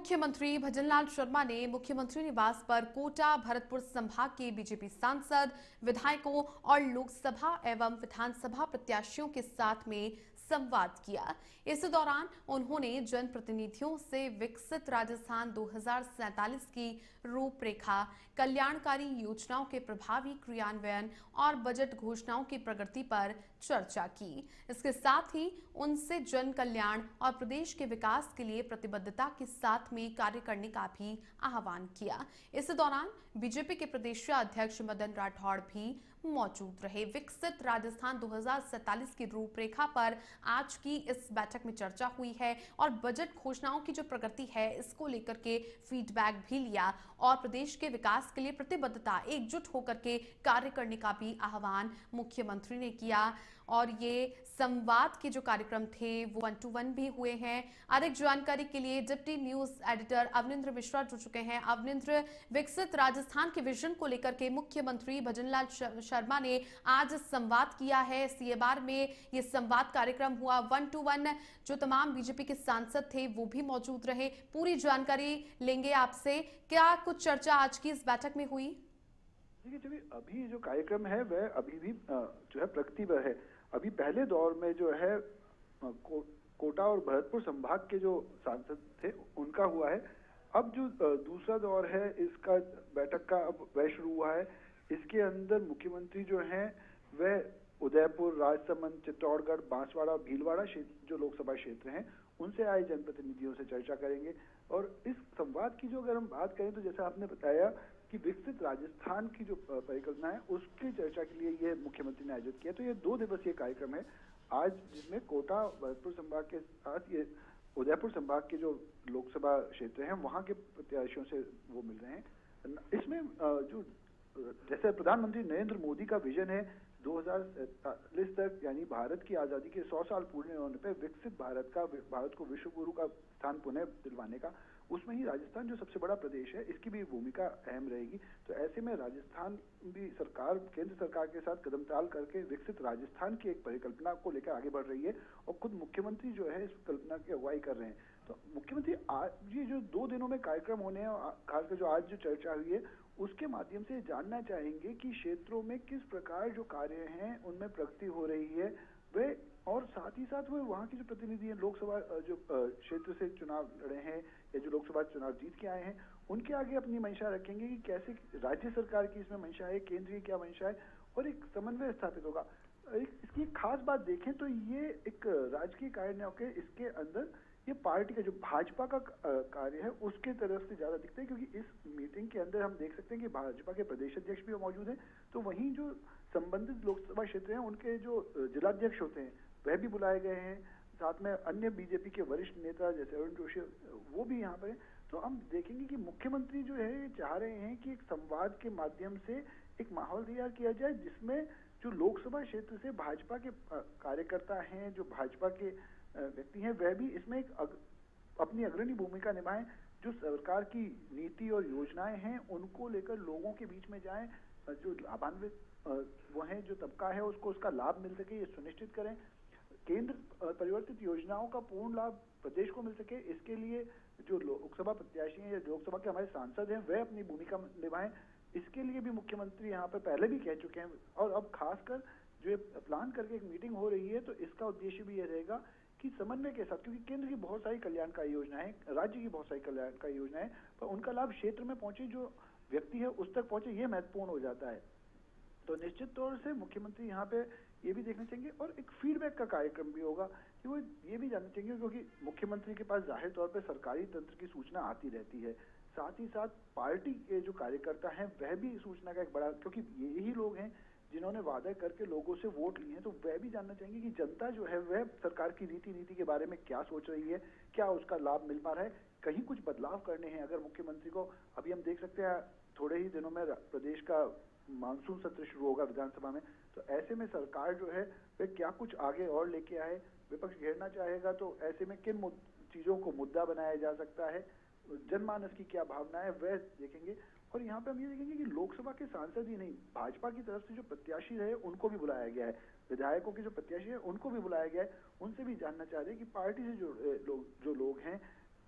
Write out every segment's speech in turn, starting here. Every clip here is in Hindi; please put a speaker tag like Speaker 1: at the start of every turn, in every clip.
Speaker 1: मुख्यमंत्री भजनलाल शर्मा ने मुख्यमंत्री निवास पर कोटा भरतपुर संभाग के बीजेपी सांसद, विधायकों और लोकसभा एवं विधानसभा प्रत्याशियों के साथ में संवाद किया। इस दौरान उन्होंने जनप्रतिनिधियों से विकसित राजस्थान 2047 की रूपरेखा, कल्याणकारी योजनाओं के प्रभावी क्रियान्वयन और बजट घोषणाओं की प्रगति पर चर्चा की। इसके साथ ही उनसे जन कल्याण और प्रदेश के विकास के लिए प्रतिबद्धता के साथ में कार्य करने का भी आह्वान किया। इस दौरान बीजेपी के प्रदेश अध्यक्ष मदन राठौड़ भी मौजूद रहे। विकसित राजस्थान 2047 की रूपरेखा पर आज की इस बैठक में चर्चा हुई है और बजट घोषणाओं की जो प्रगति है इसको लेकर के फीडबैक भी लिया और प्रदेश के विकास के लिए प्रतिबद्धता, एकजुट होकर के कार्य करने का भी आह्वान मुख्यमंत्री ने किया। और ये संवाद के जो कार्यक्रम थे वो 1-to-1 भी हुए हैं। अधिक जानकारी के लिए deputy news editor Avanindra Mishra जुड़ चुके हैं। अवनिंद्र, विकसित राजस्थान के विजन को लेकर के मुख्यमंत्री भजनलाल शर्मा ने आज संवाद किया है। सीएबार में ये संवाद कार्यक्रम हुआ 1-to-1, जो तमाम बीजेपी के सांसद थे वो भी मौजूद रहे। पूरी जानकारी लेंगे आपसे, क्या कुछ चर्चा आज की इस बैठक में हुई?
Speaker 2: देखिए, चलिए, अभी जो कार्यक्रम है वह अभी भी जो है प्रगति पर है। अभी पहले दौर में जो है कोटा और भरतपुर संभाग के जो सांसद थे उनका हुआ है। अब जो दूसरा दौर है इसका बैठक का अब वह शुरू हुआ है। इसके अंदर मुख्यमंत्री जो हैं वह उदयपुर, राजसमंद, चित्तौड़गढ़, बांसवाड़ा, भीलवाड़ा जो लोकसभा क्षेत्र हैं उनसे आए जनप्रतिनिधियों से चर्चा करेंगे। और इस संवाद की जो अगर हम बात करें तो जैसा आपने बताया कि विकसित राजस्थान की जो परिकल्पना है उसकी चर्चा के लिए ये मुख्यमंत्री ने आयोजित किया। तो ये 2 दिवसीय कार्यक्रम है आज, जिसमें कोटा भरतपुर संभाग के साथ ये उदयपुर संभाग के जो लोकसभा क्षेत्र हैं वहां के प्रत्याशियों से वो मिल रहे हैं। इसमें जो जैसे प्रधानमंत्री नरेंद्र मोदी का विजन है 2047 तक, यानी भारत की आजादी के 100 साल पूरे होने पर विकसित भारत को विश्व गुरु का स्थान पुनः दिलवाने का, उसमें ही राजस्थान जो सबसे बड़ा प्रदेश है इसकी भी भूमिका अहम रहेगी। तो ऐसे में राजस्थान भी सरकार केंद्र सरकार के साथ कदम ताल करके विकसित राजस्थान की एक परिकल्पना को लेकर आगे बढ़ रही है और खुद मुख्यमंत्री जो है इस कल्पना की अगुवाई कर रहे हैं। तो मुख्यमंत्री आज ये जो 2 दिनों में कार्यक्रम होने हैं, खासकर जो आज जो चर्चा हुई है उसके माध्यम से जानना चाहेंगे कि क्षेत्रों में किस प्रकार जो कार्य हैं उनमें प्रगति हो रही है वे, और साथ ही साथ वो वहाँ के जो प्रतिनिधि हैं लोकसभा जो क्षेत्र से चुनाव लड़े हैं या जो लोकसभा चुनाव जीत के आए हैं उनके आगे अपनी मंशा रखेंगे कि कैसे राज्य सरकार की इसमें मंशा है, केंद्रीय क्या मंशा है, और एक समन्वय स्थापित होगा। इसकी एक खास बात देखें तो ये एक राजकीय कार्य के इसके अंदर ये पार्टी का जो भाजपा का कार्य है उसके तरफ से ज्यादा दिखता है, क्योंकि इस मीटिंग के अंदर हम देख सकते हैं कि भाजपा के प्रदेश अध्यक्ष भी मौजूद हैं। तो वहीं जो संबंधित लोकसभा क्षेत्र हैं उनके जो जिलाध्यक्ष होते हैं वह भी बुलाए गए हैं। साथ में अन्य बीजेपी के वरिष्ठ नेता जैसे अरुण जोशी वो भी यहाँ पर हैं। तो हम देखेंगे कि मुख्यमंत्री जो है ये चाह रहे हैं कि एक संवाद के माध्यम से एक माहौल तैयार किया जाए जिसमें जो लोकसभा क्षेत्र से भाजपा के कार्यकर्ता हैं, जो भाजपा के व्यक्ति हैं, वह भी इसमें एक अपनी अग्रणी भूमिका निभाएं। जो सरकार की नीति और योजनाएं हैं उनको लेकर लोगों के बीच में जाएं, जो लाभान्वित वो हैं, जो तबका है उसको उसका लाभ मिल सके ये सुनिश्चित करें। केंद्र परिवर्तित योजनाओं का पूर्ण लाभ प्रदेश को मिल सके, इसके लिए जो लोकसभा प्रत्याशी हैं या लोकसभा के हमारे सांसद हैं वह अपनी भूमिका निभाएं। इसके लिए भी मुख्यमंत्री यहाँ पर पहले भी कह चुके हैं और अब खासकर जो ये प्लान करके एक मीटिंग हो रही है तो इसका उद्देश्य भी ये रहेगा कि समन्वय के साथ, क्योंकि केंद्र की बहुत सारी कल्याणकारी योजनाएं, राज्य की बहुत सारी कल्याणकारी योजनाएं, पर उनका लाभ क्षेत्र में पहुंचे, जो व्यक्ति है उस तक पहुंचे, ये महत्वपूर्ण हो जाता है। तो निश्चित तौर से मुख्यमंत्री यहाँ पे ये भी देखना चाहिए और एक फीडबैक का कार्यक्रम भी होगा कि वो ये भी जानना चाहिए, क्योंकि मुख्यमंत्री के पास जाहिर तौर पे सरकारी तंत्र की सूचना आती रहती है। साथ ही साथ पार्टी के जो कार्यकर्ता हैं वह भी सूचना का एक बड़ा, क्योंकि यही लोग हैं जिन्होंने वादे करके लोगों से वोट लिए हैं, तो वह भी जानना चाहेंगे कि जनता जो है वह सरकार की नीति के बारे में क्या सोच रही है, क्या उसका लाभ मिल पा रहा है, कहीं कुछ बदलाव करने हैं अगर मुख्यमंत्री को। अभी हम देख सकते हैं थोड़े ही दिनों में प्रदेश का मानसून सत्र शुरू होगा विधानसभा में, तो ऐसे में सरकार जो है वह क्या कुछ आगे और लेके आए, विपक्ष घेरना चाहेगा तो ऐसे में किन चीजों को मुद्दा बनाया जा सकता है, जनमानस की क्या भावना है वह देखेंगे। और यहाँ पे हम ये देखेंगे कि लोकसभा के सांसद ही नहीं, भाजपा की तरफ से जो प्रत्याशी रहे उनको भी बुलाया गया है, विधायकों के जो प्रत्याशी है उनको भी बुलाया गया है, उनसे भी जानना चाह रहे हैं कि पार्टी से जो लोग हैं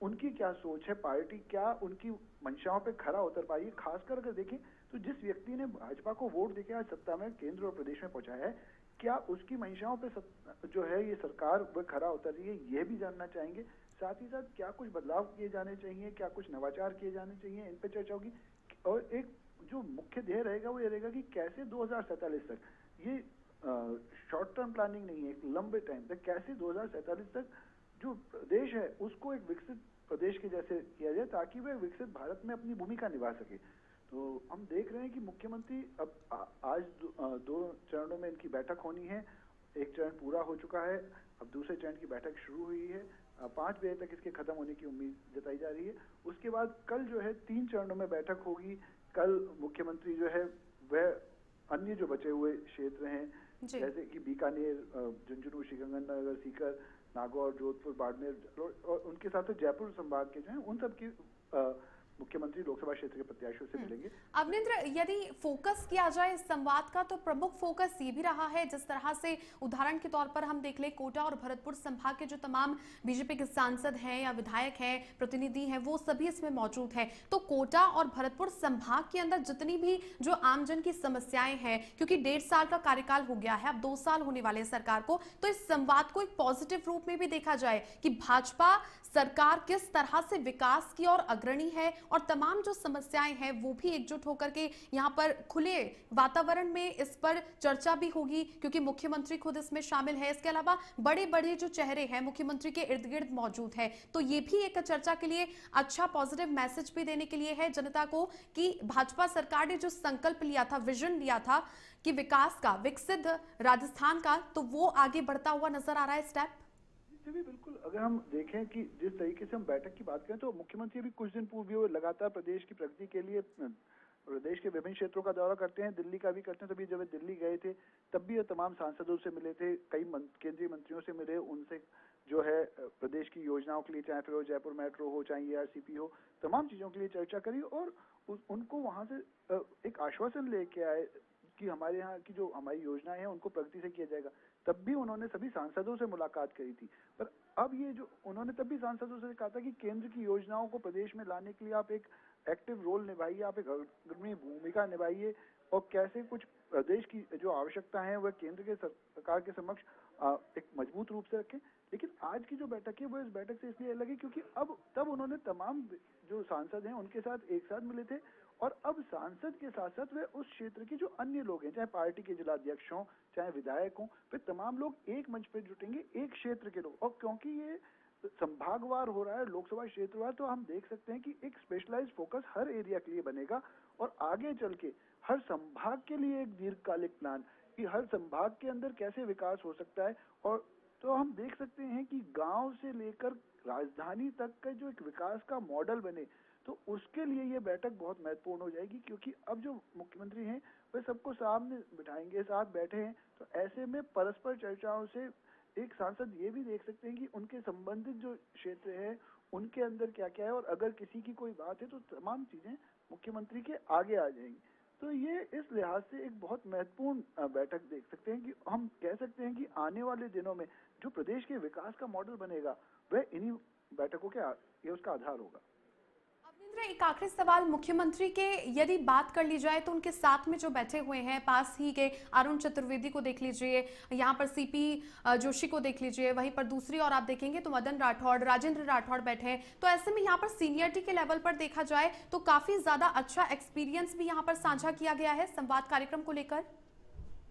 Speaker 2: उनकी क्या सोच है, पार्टी क्या उनकी मंशाओं पे खरा उतर पाई है। खासकर अगर देखें तो जिस व्यक्ति ने भाजपा को वोट देके आज सत्ता में केंद्र और प्रदेश में पहुंचाया है, क्या उसकी मंशाओं पे जो है ये सरकार वो खरा उतर रही है, ये भी जानना चाहेंगे। साथ ही साथ क्या कुछ बदलाव किए जाने चाहिए, क्या कुछ नवाचार किए जाने चाहिए, इन पे चर्चा होगी। और एक जो मुख्य ध्येय रहेगा वो ये रहेगा कि कैसे 2047 तक, ये शॉर्ट टर्म प्लानिंग नहीं है, एक लंबे टाइम तक कैसे 2047 तक जो प्रदेश है उसको एक विकसित प्रदेश के जैसे किया जाए, ताकि वह विकसित भारत में अपनी भूमिका निभा सके। तो हम देख रहे हैं कि मुख्यमंत्री अब आज दो चरणों में इनकी बैठक होनी है। एक चरण पूरा हो चुका है, अब दूसरे चरण की बैठक शुरू हुई है। 5 बजे तक इसके खत्म होने की उम्मीद जताई जा रही है। उसके बाद कल जो है 3 चरणों में बैठक होगी। कल मुख्यमंत्री जो है वह अन्य जो बचे हुए क्षेत्र हैं जैसे कि बीकानेर, झुंझुनू, श्रीगंगानगर, सीकर, नागौर, जोधपुर, बाड़मेर और उनके साथ जयपुर संभाग के जो हैं उन सब की मुख्यमंत्री लोकसभा क्षेत्र के प्रत्याशियों से मिलेंगे।
Speaker 1: अवनिंद्र, यदि फोकस किया जाए इस संवाद का तो प्रमुख फोकस ये भी रहा है, जिस तरह से उदाहरण के तौर पर हम देख ले, कोटा और भरतपुर संभाग के जो तमाम बीजेपी के सांसद हैं या विधायक हैं, प्रतिनिधि हैं, वो सभी इसमें मौजूद हैं। तो कोटा और भरतपुर संभाग के अंदर जितनी भी जो आमजन की समस्याएं हैं, क्योंकि 1.5 साल का कार्यकाल हो गया है, अब 2 साल होने वाले सरकार को, तो इस संवाद को एक पॉजिटिव रूप में भी देखा जाए कि भाजपा सरकार किस तरह से विकास की ओर अग्रणी है और तमाम जो समस्याएं हैं वो भी एकजुट होकर के यहाँ पर खुले वातावरण में इस पर चर्चा भी होगी, क्योंकि मुख्यमंत्री खुद इसमें शामिल है। इसके अलावा बड़े बड़े जो चेहरे हैं मुख्यमंत्री के इर्द गिर्द मौजूद है, तो ये भी एक चर्चा के लिए अच्छा पॉजिटिव मैसेज भी देने के लिए है जनता को कि भाजपा सरकार ने जो संकल्प लिया था, विजन लिया था कि विकास का, विकसित राजस्थान का, तो वो आगे बढ़ता हुआ नजर आ रहा है स्टेप।
Speaker 2: जी बिल्कुल, अगर हम देखें कि जिस तरीके से हम बैठक की बात करें तो मुख्यमंत्री अभी कुछ दिन पूर्व लगातार प्रदेश की प्रगति के लिए प्रदेश के विभिन्न क्षेत्रों का दौरा करते हैं, दिल्ली का भी करते हैं। तभी जब दिल्ली गए थे तब भी ये तमाम सांसदों से मिले थे, कई केंद्रीय मंत्रियों से मिले, उनसे जो है प्रदेश की योजनाओं के लिए, चाहे फिर जयपुर मेट्रो हो, चाहे ERCP हो, तमाम चीजों के लिए चर्चा करी और उनको वहां से एक आश्वासन लेके आए कि हमारे यहाँ की जो हमारी योजनाएं हैं उनको प्रगति से किया जाएगा। तब भी उन्होंने सभी सांसदों से मुलाकात करी थी, पर अब ये जो उन्होंने तब भी सांसदों से कहा था कि केंद्र की योजनाओं को प्रदेश में लाने के लिए आप एक एक्टिव रोल निभाइए, आप एक अग्रणी भूमिका निभाइए और कैसे कुछ प्रदेश की जो आवश्यकता है वह केंद्र के सरकार के समक्ष एक मजबूत रूप से रखें। लेकिन आज की जो बैठक है वो इस बैठक से इसलिए अलग है क्योंकि अब तब उन्होंने तमाम जो सांसद हैं उनके साथ एक साथ मिले थे और अब सांसद के साथ साथ वे उस क्षेत्र के जो अन्य लोग हैं, चाहे पार्टी के जिलाध्यक्ष हों, चाहे विधायक हों, वे तमाम लोग एक मंच पर जुटेंगे, एक क्षेत्र के लोग। और क्योंकि ये संभागवार हो रहा है, लोकसभा क्षेत्रवार, तो हम देख सकते हैं कि एक स्पेशलाइज्ड फोकस हर एरिया के लिए बनेगा और आगे चल के हर संभाग के लिए एक दीर्घकालिक प्लान कि हर संभाग के अंदर कैसे विकास हो सकता है। और तो हम देख सकते हैं कि गांव से लेकर राजधानी तक का जो एक विकास का मॉडल बने, तो उसके लिए ये बैठक बहुत महत्वपूर्ण हो जाएगी क्योंकि अब जो मुख्यमंत्री हैं वे सबको सामने बिठाएंगे, साथ बैठे हैं, तो ऐसे में परस्पर चर्चाओं से एक सांसद ये भी देख सकते हैं कि उनके संबंधित जो क्षेत्र है उनके अंदर क्या क्या है और अगर किसी की कोई बात है तो तमाम चीजें मुख्यमंत्री के आगे आ जाएंगी। तो ये इस लिहाज से एक बहुत महत्वपूर्ण बैठक देख सकते हैं कि हम कह सकते हैं कि आने वाले दिनों में जो प्रदेश के विकास का मॉडल बनेगा वह इन्हीं बैठकों के ये उसका आधार होगा।
Speaker 1: अवनिंद्र, एक आखिरी सवाल, मुख्यमंत्री के यदि बात कर ली जाए तो उनके साथ में जो बैठे हुए हैं, पास ही के अरुण चतुर्वेदी को देख लीजिए, यहाँ पर CP जोशी को देख लीजिए, वहीं पर दूसरी और आप देखेंगे तो मदन राठौड़, राजेंद्र राठौड़ बैठे हैं। तो ऐसे में यहाँ पर सीनियरिटी के लेवल पर देखा जाए तो काफी ज्यादा अच्छा एक्सपीरियंस भी यहाँ पर साझा किया गया है संवाद कार्यक्रम को लेकर।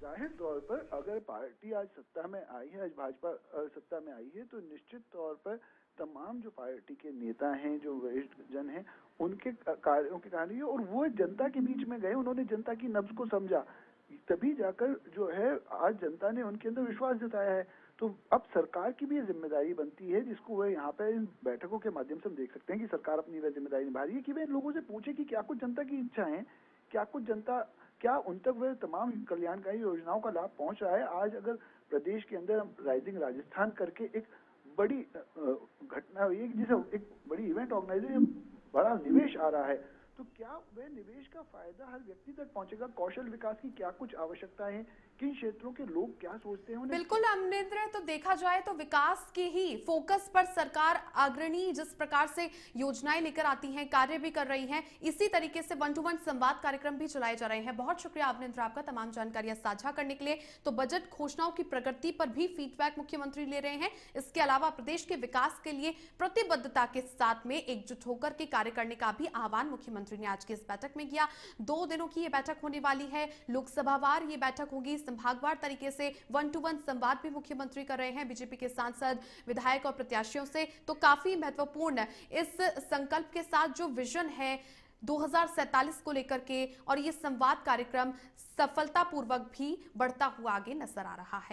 Speaker 2: जाहिर तौर पर अगर पार्टी आज सत्ता में आई है, आज भाजपा सत्ता में आई है, तो निश्चित तौर पर तमाम जो पार्टी के नेता हैं, जो वरिष्ठ जन हैं, उनके कार्यों के कारण ही, और वो जनता के बीच में गए, उन्होंने जनता की नब्ज को समझा, तभी जाकर जो है आज जनता ने उनके अंदर विश्वास जताया है। तो अब सरकार की भी ये जिम्मेदारी बनती है, जिसको वह यहाँ पे इन बैठकों के माध्यम से हम देख सकते हैं कि सरकार अपनी वह जिम्मेदारी निभा रही है कि वे लोगों से पूछे कि क्या कुछ जनता की इच्छा है, क्या कुछ जनता, क्या उन तक वह तमाम कल्याणकारी योजनाओं का लाभ पहुंच रहा है। आज अगर प्रदेश के अंदर हम राइजिंग राजस्थान करके एक बड़ी घटना हुई है, जिसे एक बड़ी इवेंट ऑर्गेनाइजेशन, बड़ा निवेश आ रहा है, तो क्या वह निवेश का फायदा हर व्यक्ति तक पहुंचेगा? कौशल विकास की क्या कुछ आवश्यकताएं हैं? किन क्षेत्रों के लोग क्या सोचते हैं उन्हें?
Speaker 1: बिल्कुल अमरिंदर, तो देखा जाए तो विकास के ही फोकस पर सरकार अग्रणी जिस प्रकार से योजनाएं लेकर आती हैं, कार्य भी कर रही हैं, इसी तरीके से 1 to 1 संवाद कार्यक्रम भी चलाए जा रहे हैं। बहुत शुक्रिया अमरिंदर आपका तमाम जानकारियां साझा करने के लिए। तो बजट घोषणाओं की प्रगति पर भी फीडबैक मुख्यमंत्री ले रहे हैं। इसके अलावा प्रदेश के विकास के लिए प्रतिबद्धता के साथ में एकजुट होकर के कार्य करने का भी आह्वान मुख्यमंत्री ने आज की इस बैठक में किया। 2 दिनों की ये बैठक होने वाली है, लोकसभावार ये बैठक होगी, संभागवार तरीके से 1 to 1 संवाद भी मुख्यमंत्री कर रहे हैं बीजेपी के सांसद, विधायक और प्रत्याशियों से। तो काफी महत्वपूर्ण इस संकल्प के साथ जो विजन है 2047 को लेकर के, और ये संवाद कार्यक्रम सफलतापूर्वक भी बढ़ता हुआ आगे नजर आ रहा है।